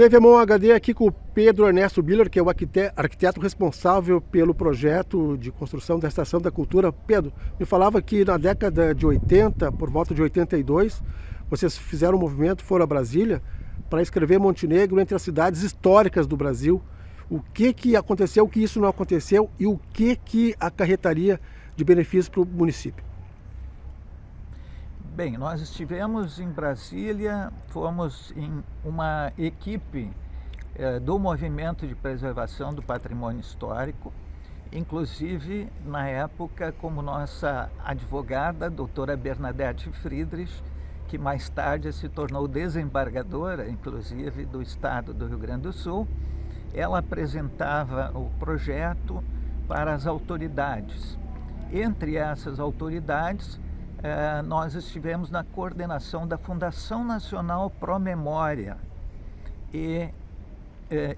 Teve a mão HD aqui com o Pedro Ernesto Biller, que é o arquiteto responsável pelo projeto de construção da Estação da Cultura. Pedro, me falava que na década de 80, por volta de 82, vocês fizeram um movimento, foram a Brasília, para escrever Montenegro entre as cidades históricas do Brasil. O que aconteceu, o que isso não aconteceu e o que acarretaria de benefício para o município? Bem, nós estivemos em Brasília, fomos em uma equipe do Movimento de Preservação do Patrimônio Histórico, inclusive, na época, como nossa advogada, a doutora Bernadette Friedrich, que mais tarde se tornou desembargadora, inclusive, do Estado do Rio Grande do Sul. Ela apresentava o projeto para as autoridades. Entre essas autoridades, nós estivemos na coordenação da Fundação Nacional Pro Memória e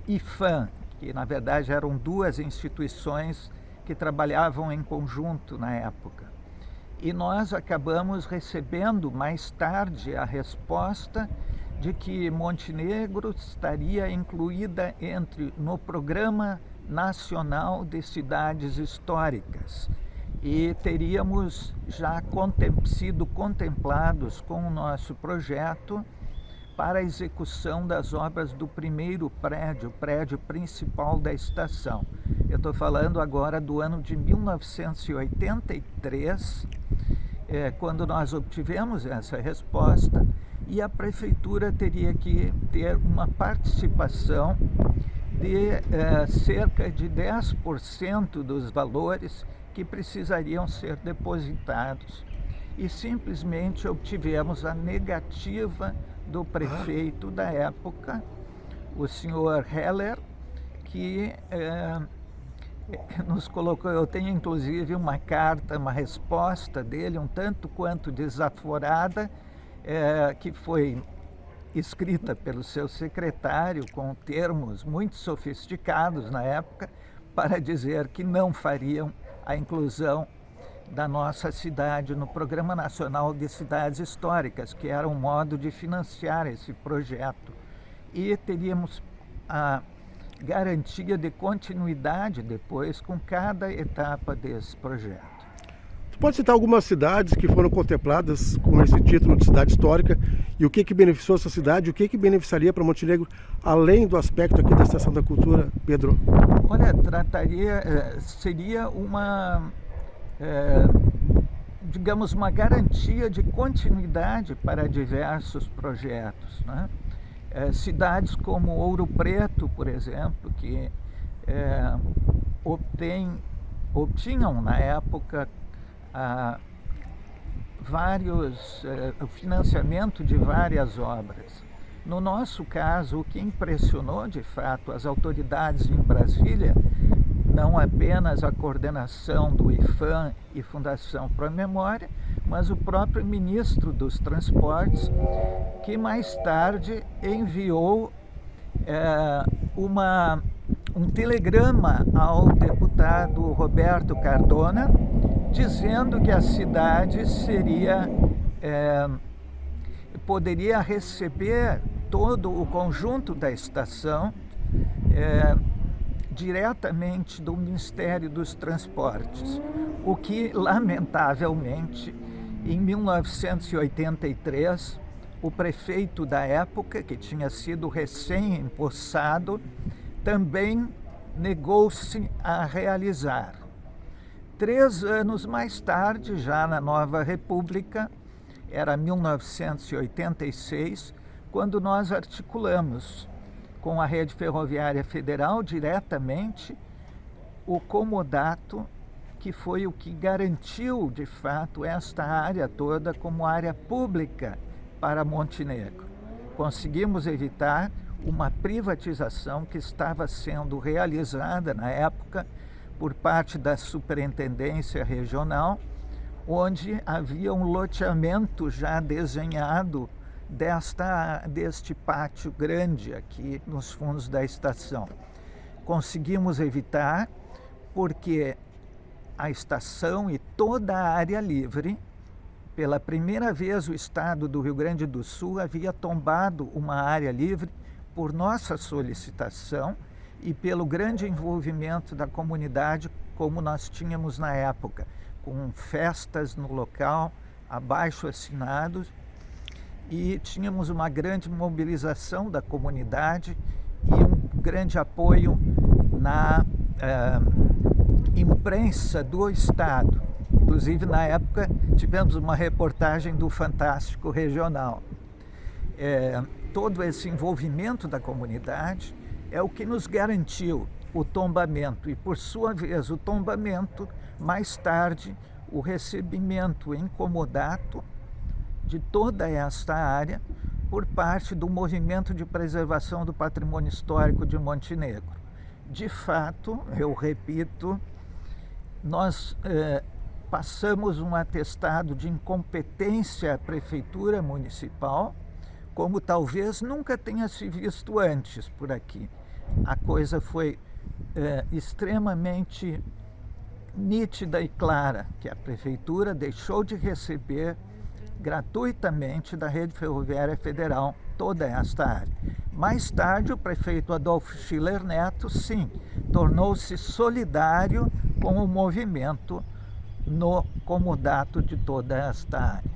IFAM, que na verdade eram duas instituições que trabalhavam em conjunto na época. E nós acabamos recebendo mais tarde a resposta de que Montenegro estaria incluída no Programa Nacional de Cidades Históricas e teríamos já sido contemplados com o nosso projeto para a execução das obras do primeiro prédio, o prédio principal da estação. Eu estou falando agora do ano de 1983, quando nós obtivemos essa resposta, e a prefeitura teria que ter uma participação de cerca de 10% dos valores que precisariam ser depositados. E simplesmente obtivemos a negativa do prefeito da época, o senhor Heller, que nos colocou, eu tenho inclusive uma carta, uma resposta dele, um tanto quanto desaforada, que foi escrita pelo seu secretário com termos muito sofisticados na época, para dizer que não fariam a inclusão da nossa cidade no Programa Nacional de Cidades Históricas, que era um modo de financiar esse projeto. E teríamos a garantia de continuidade depois com cada etapa desse projeto. Tu pode citar algumas cidades que foram contempladas com esse título de cidade histórica e o que beneficiou essa cidade, o que beneficiaria para Montenegro, além do aspecto aqui da Estação da Cultura, Pedro? Olha, seria uma, digamos, uma garantia de continuidade para diversos projetos, né? Cidades como Ouro Preto, por exemplo, que obtinham na época o financiamento de várias obras. No nosso caso, o que impressionou de fato as autoridades em Brasília, não apenas a coordenação do IFAM e Fundação Pro Memória, mas o próprio ministro dos Transportes, que mais tarde enviou um telegrama ao deputado Roberto Cardona, dizendo que a cidade poderia receber todo o conjunto da estação diretamente do Ministério dos Transportes, o que, lamentavelmente, em 1983, o prefeito da época, que tinha sido recém-empossado, também negou-se a realizar. 3 anos mais tarde, já na Nova República, era 1986, quando nós articulamos com a Rede Ferroviária Federal diretamente o comodato, que foi o que garantiu, de fato, esta área toda como área pública para Montenegro. Conseguimos evitar uma privatização que estava sendo realizada na época por parte da Superintendência Regional, onde havia um loteamento já desenhado deste pátio grande aqui nos fundos da estação. Conseguimos evitar porque a estação e toda a área livre, pela primeira vez o estado do Rio Grande do Sul havia tombado uma área livre por nossa solicitação e pelo grande envolvimento da comunidade, como nós tínhamos na época, com festas no local, abaixo-assinados, e tínhamos uma grande mobilização da comunidade e um grande apoio na imprensa do Estado. Inclusive, na época, tivemos uma reportagem do Fantástico Regional. Todo esse envolvimento da comunidade é o que nos garantiu o tombamento e, por sua vez, o tombamento, mais tarde, o recebimento em comodato de toda esta área por parte do Movimento de Preservação do Patrimônio Histórico de Montenegro. De fato, eu repito, nós passamos um atestado de incompetência à Prefeitura Municipal, como talvez nunca tenha se visto antes por aqui. A coisa foi extremamente nítida e clara, que a Prefeitura deixou de receber gratuitamente da Rede Ferroviária Federal toda esta área. Mais tarde, o prefeito Adolfo Schiller Neto, sim, tornou-se solidário com o movimento no comodato de toda esta área.